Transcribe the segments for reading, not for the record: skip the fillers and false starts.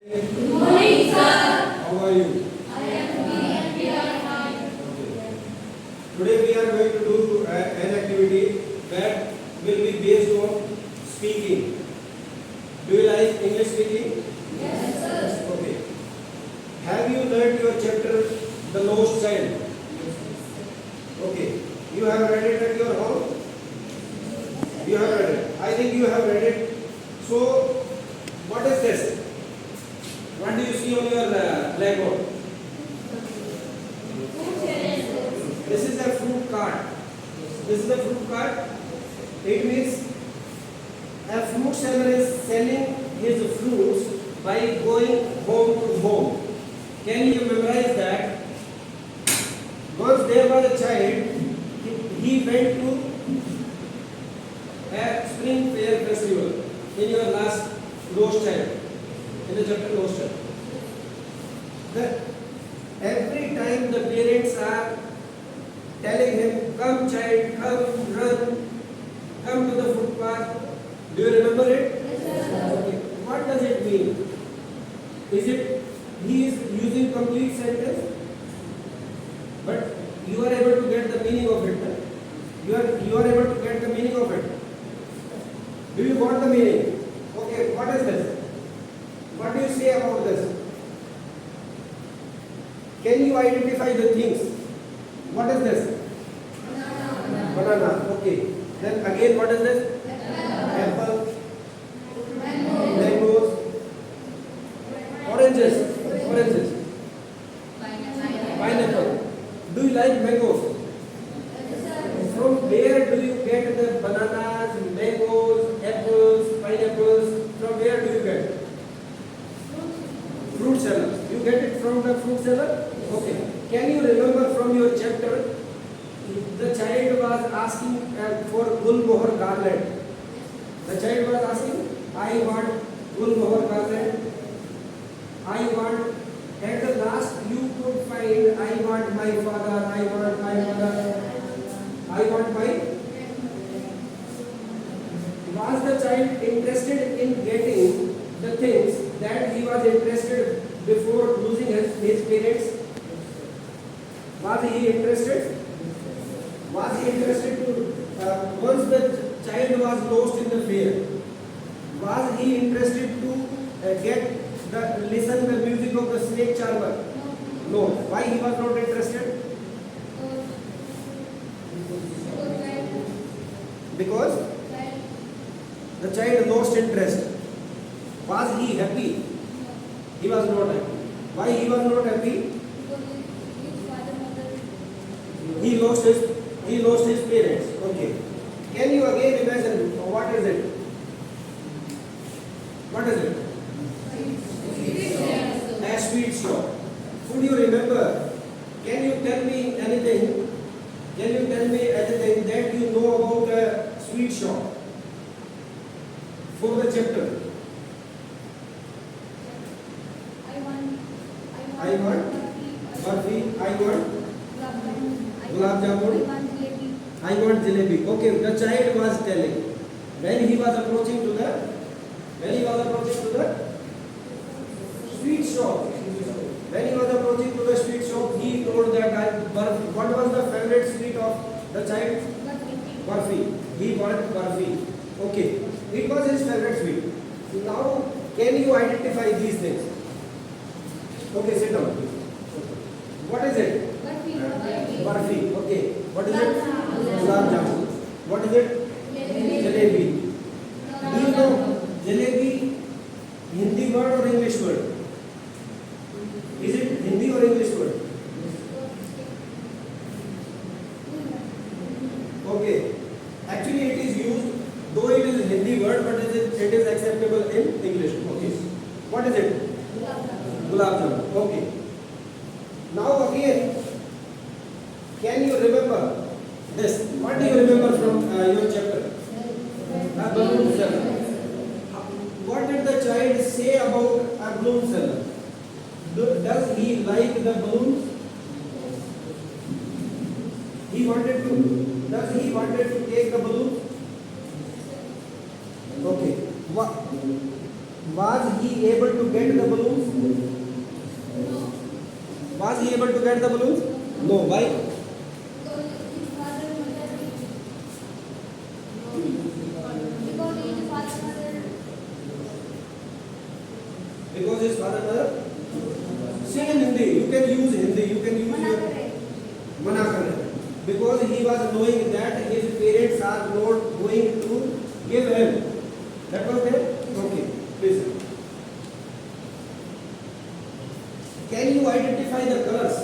Good morning, sir. How are you? I am fine and we are fine. Today we are going to do an activity that will be based on speaking. Do you like English speaking? Yes, sir. Okay. Have you learned your chapter, The Lost Child? Okay. You have read it at your home? You have read it. I think you have read it. So, what is this? What do you see on your blackboard? This is a fruit cart. This is a fruit cart. It means a fruit seller is selling his fruits by going home to home. Can you memorize that? Once there was a child, he went to a spring fair festival in your last Lost Child, in the chapter Lost Child. Every time the parents are telling him, come child, come, run, come to the footpath. Do you remember it? Okay. What does it mean? Is it he is using complete sentence? But you are able to get the meaning of it. You are able to get the meaning of it. Do you want the meaning? Okay, what is this? What do you say about this? Can you identify the things? What is this? Banana. Okay. Then again, what is this? Apple. Mangoes. Oranges. Oranges. Pineapple. Do you like mangoes? From where do you get the bananas, mangoes, apples, pineapples? From where do you get? Fruit seller. You get it from the fruit seller? Okay. Can you remember from your chapter, the child was asking for Gulmohar garland. The child was asking, I want Gulmohar garland. I want, at the last you could find, I want my father, I want my mother, I want my. Was the child interested in getting the things that he was interested before losing his parents? Was he interested? Was he interested to, once the child was lost in the fair, was he interested to listen the music of the snake charmer? No. Why he was not interested? Because the child lost interest. Was he happy? He was not happy. Why he was not happy? He lost his parents. Okay. Can you again imagine what is it? What is it? A sweet shop. Could you remember? Can you tell me anything? Can you tell me anything that you know about a sweet shop? For the chapter. I want barfi. I want gulab jamun. I want jalebi. Okay, the child was telling when he was approaching to the sweet shop. When he was approaching to the sweet shop, he told that what was the favorite sweet of the child? Barfi. He wanted barfi. Okay, it was his favorite sweet. Now, can you identify these things? Okay, sit down. What is it? Barfi. Okay. What is it? Gulab jamun. What is it? Jalebi. Do you know jalebi Hindi word or English word? Is it Hindi or English word? Okay. Actually, it is used, though it is Hindi word, but it is acceptable in English. Okay. What is it? Gulab jamun. Okay. Now again, can you remember this? What do you remember from your chapter? A balloon seller. What did the child say about a balloon seller? Does he like the balloons? Does he wanted to take the balloons? Okay. Was he able to get the balloons? able to get the balloons? No. Why? Because his father mother. Sing in Hindi. You can use Hindi. You can use your mana karne. Because he was knowing that his parents are not going to give him. That was there. Okay. Please. Can you identify the colors?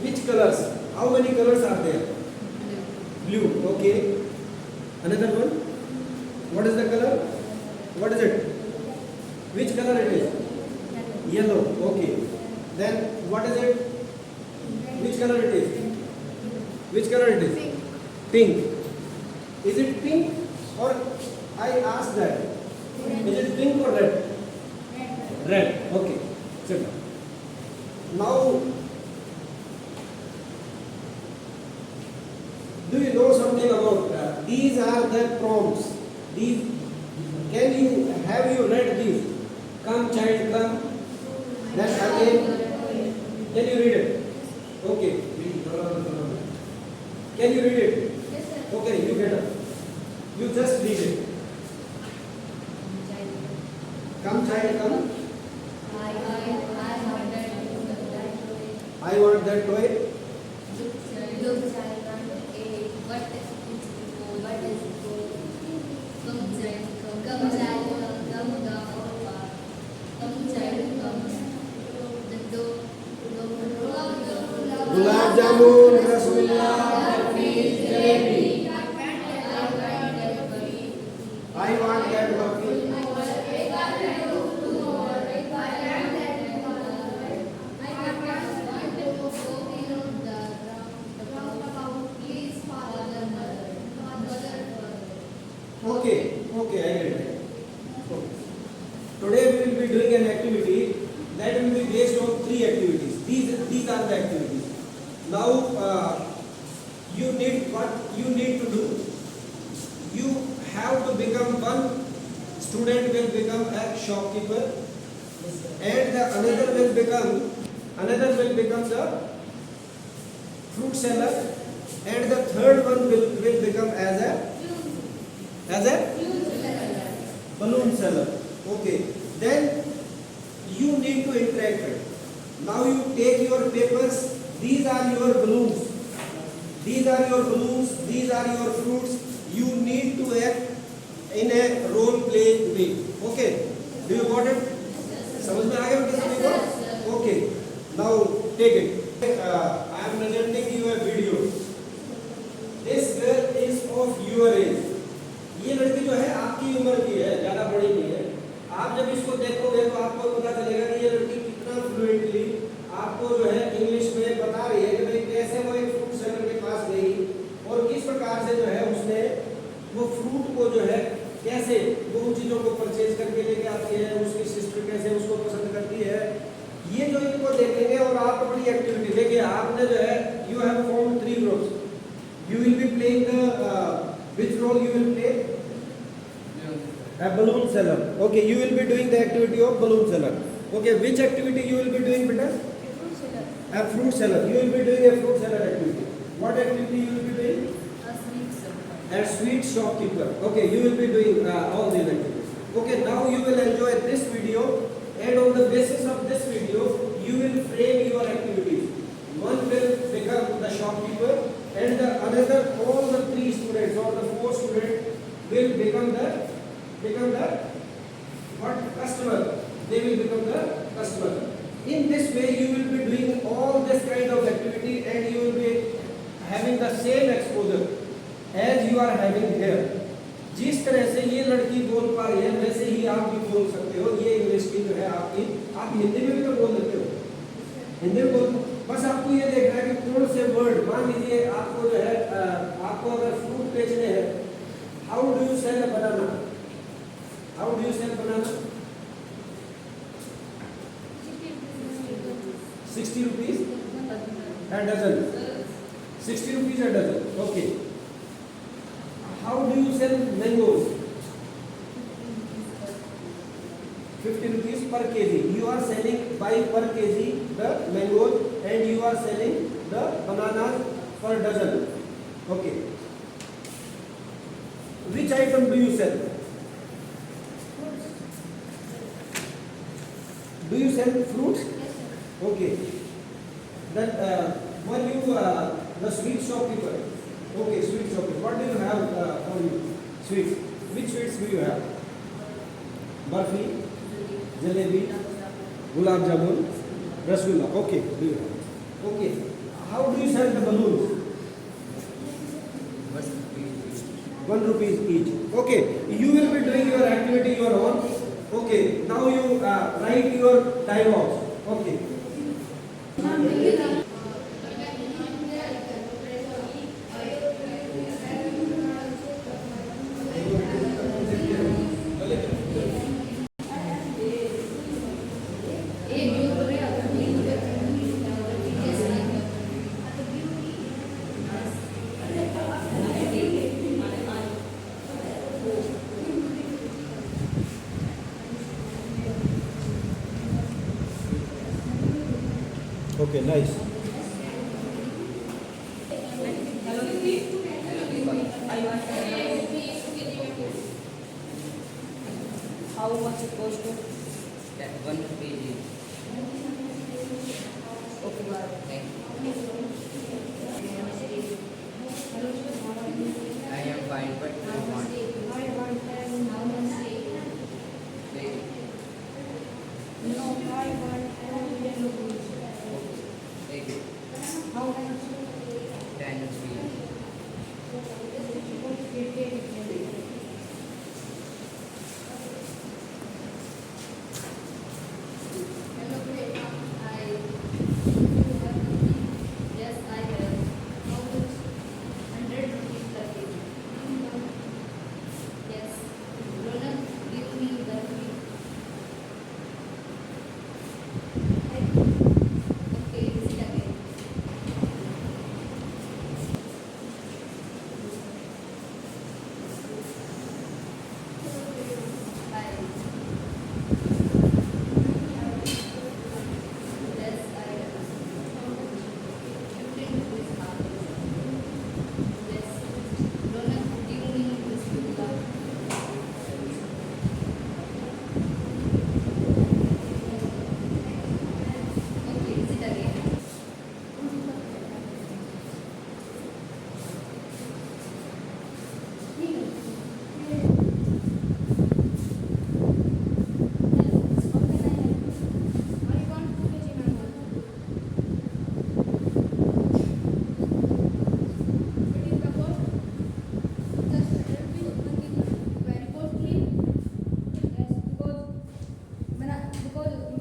Which colors? How many colors are there? Blue. Okay. Another one. What is the color? What is it? Which color it is? Yellow. Okay. Then what is it? Which color it is? Which color it is? Pink. Is it pink or I asked that? Is it pink or red? Red. Okay. Sit down. Now, do you know something about these are the prompts. These have you read these? Come child, come. Then again, can you read it? Okay. Can you read it? Okay, you get up. You just read it. Come child, come. I want that toy. Gulab jamun, rasgulla, jalebi. I want that burfi. Okay, I get it. Okay. Today we will be doing an activity that will be based on 3 activities. These are the activities. Now you need what you need to do. You have to become one student will become a shopkeeper, and the another will become the fruit seller, and the third one will become as a balloon seller. Okay. Then you need to interact it. Now you take your papers. These are your balloons. These are your balloons. These are your fruits. You need to act in a role play way. Okay. Do you got it? समझ में आ गया बेटा सभी को? Okay. Now take it. I am presenting you a video. This girl is of your age. ये लड़की जो है आपकी उम्र की है, ज्यादा बड़ी नहीं है. आप जब इसको देखोगे तो आपको पता चलेगा कि ये लड़की कितना फ्लुएंटली आपको जो है इंग्लिश में बता रही है कि भाई कैसे वो एक फ्रूट सेलर के पास गई और किस प्रकार से जो है उसने वो फ्रूट को जो है कैसे वो उन चीज़ों को परचेज करके लेके आती है, उसकी सिस्टर कैसे उसको पसंद करती है. ये जो इनको देखेंगे और आप अपनी एक्टिविटी देखिए. आपने जो है you have form 3 groups. You will be playing the which role you will play? A balloon seller. Okay, you will be doing the activity of balloon seller. Okay, which activity you will be doing, beta? A fruit seller. You will be doing a fruit seller activity. What activity you will be doing? A sweet shopkeeper. Okay, you will be doing all these activities. Okay, now you will enjoy this video, and on the basis of this video, you will frame your activities. One will become the shopkeeper, and the another, all the 3 students or the 4 students will become the what customer. They will become the customer. In this way, you will be doing all this kind of activity, and you will be having the same exposure as you are having here. जिस तरह से ये लड़की बोल पा रही है वैसे ही आप भी बोल सकते हो. ये इंग्लिश की जो है आपकी, आप हिंदी में भी तो बोल सकते हो. हिंदी में बोल, बस आपको ये देखना है कि कौन से वर्ड. मान लीजिए आपको जो है आपको अगर फ्रूट बेचने हैं, how do you sell a banana? How do you sell banana? 60 rupees a dozen. 60 rupees a dozen. Okay. How do you sell mangoes? 50 rupees per kg. You are selling by per kg the mangoes and you are selling the bananas per dozen. Okay. Which item do you sell? Do you sell fruits? Yes, sir. Okay. Then were you the sweet shopkeeper? Okay, sweet shopkeeper. What do you have for you? Sweets. Which sweets do you have? Barfi, jalebi, gulab jamun, rasgulla. Okay, do you have? Okay. How do you sell the balloons? 1 rupees each. Okay. You will be doing your activity your own. Okay. Now you write your dialogues. Okay. Okay, nice. How much it cost to? 1 rupee. Okay, bye. Thank you. I am fine, but I want. Wait. Take it. 10 rupees. Yes, I have. How much? 100 rupees per kg. Yes. Ronak, give me the fee. Okay, visit again. Bye. Yes, I have. 15 rupees half. Yes. Ronak, give me this gulab. Okay, visit again.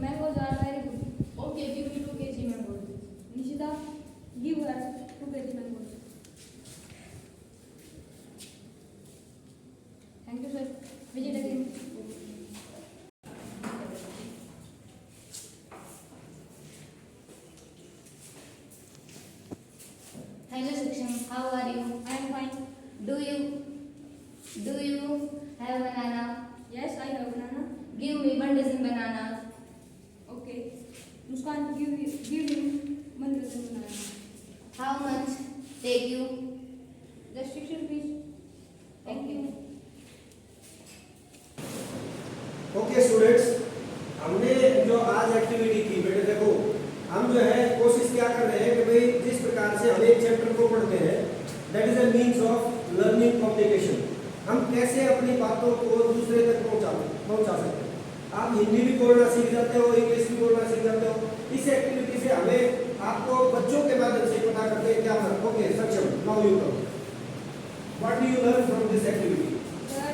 Mangoes are very good. Okay, give me 2 kg mangoes. Nishita, give her 2 kg mangoes. Thank you, sir. Visit again. Hello, Saksham. How are you? I am fine. Do you have banana? Yes, I have banana. Give me 1 dozen bananas. Okay. Muskan, give him 1 dozen banana. How much? Take you. Just 60 rupees. Thank you. Okay students, हमने जो आज activity की बेटे देखो, हम जो है कोशिश क्या कर रहे हैं कि भाई जिस प्रकार से हम एक चैप्टर को पढ़ते हैं, that is a means of learning communication. हम कैसे अपनी बातों को दूसरे तक पहुंचा सकते हैं। आप हिंदी भी बोलना सीख जाते हो, इंग्लिश भी बोलना सीख जाते हो। इस एक्टिविटी से हमें आपको बच्चों के माध्यम से पता करते हैं क्या होना। ओके सक्षम, now you come. What do you learn from this activity? Sir,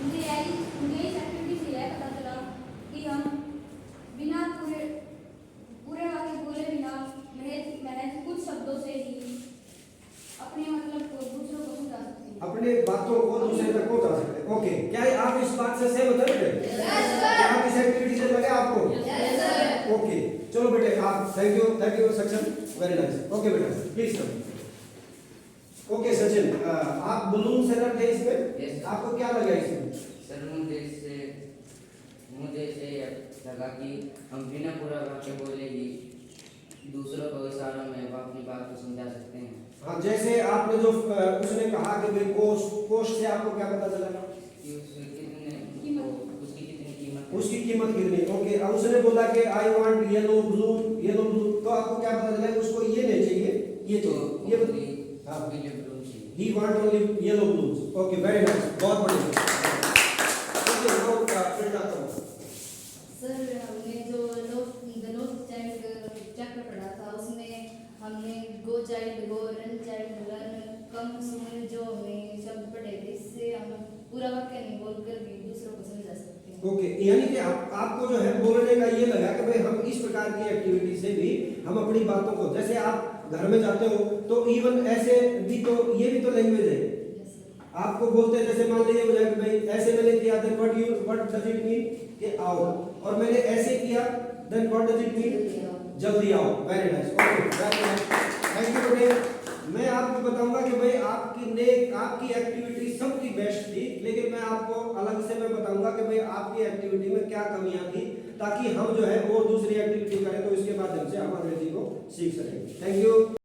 मुझे इस एक्टिविटी से यह पता चला कि हम बिना पूरे वाक्य बोले बिना मैंने कुछ शब्दों से ही अपने मतलब को दूसरों को समझा सकते हैं। अपने बातों को दूसरे तक पहुंचा सकते हैं। ओके, क्या आप इस बात से सहमत हैं बेटे? क्या आप इस एक्टिविटी से लगे आपको? ओके, चलो बेटे आप thank you Sachin, very nice. Okay बेटा प्लीज कम। ओके सचिन, आप बलून सेलर थे इसमें? Yes. आपको क्या लगा इसमें? सर मुझे इससे मुझे इसे लगा कि हम बिना पूरा वाक्य बोले ही दूसरों को इशारों में अपनी बात को समझा सकते हैं। हाँ, जैसे आपने जो उसने कहा कि भाई कोस्ट से आपको क्या पता चला कि उसकी कितनी कीमत है। उसकी कीमत कितनी। ओके, अब उसने बोला कि आई वांट येलो ब्लू, तो आपको क्या पता चला कि उसको ये नहीं चाहिए, ये तो चाहिए, ये हाँ पीले ब्लू चाहिए। He want only yellow blues. Okay, very nice, बहुत बढ़िया। ओके, नाउ फिर आता हूं। सर हमने जो द लोस्ट चाइल्ड चैप्टर पढ़ा था उसमें हमने गो चाइल्ड गो, रन चाइल्ड रन, कम सुन जो हमने शब्द पढ़े थे, इससे हम पूरा वाक्य नहीं बोलकर भी दूसरों को समझा सकते हैं। ओके, यानी कि आपको जो है बोलने का ये लगा कि भाई हम इस प्रकार की एक्टिविटी से भी हम अपनी बातों को, जैसे आप घर में जाते हो तो इवन ऐसे भी तो ये भी तो लैंग्वेज है। Yes, sir. आपको बोलते हैं, जैसे मान लीजिए मुझे कि भाई ऐसे मैंने किया, then what does it mean कि आओ, और मैंने ऐसे किया, then what does it mean जल्दी आओ। Very nice, okay, very nice, thank you बेटे। मैं आपको बताऊंगा कि भाई आपकी एक्टिविटी सबकी बेस्ट थी, लेकिन मैं आपको अलग से मैं बताऊंगा कि भाई आपकी एक्टिविटी में क्या कमियां थी, ताकि हम जो है वो दूसरी एक्टिविटी करें तो इसके माध्यम से हम अंग्रेजी को सीख सकें। Thank you.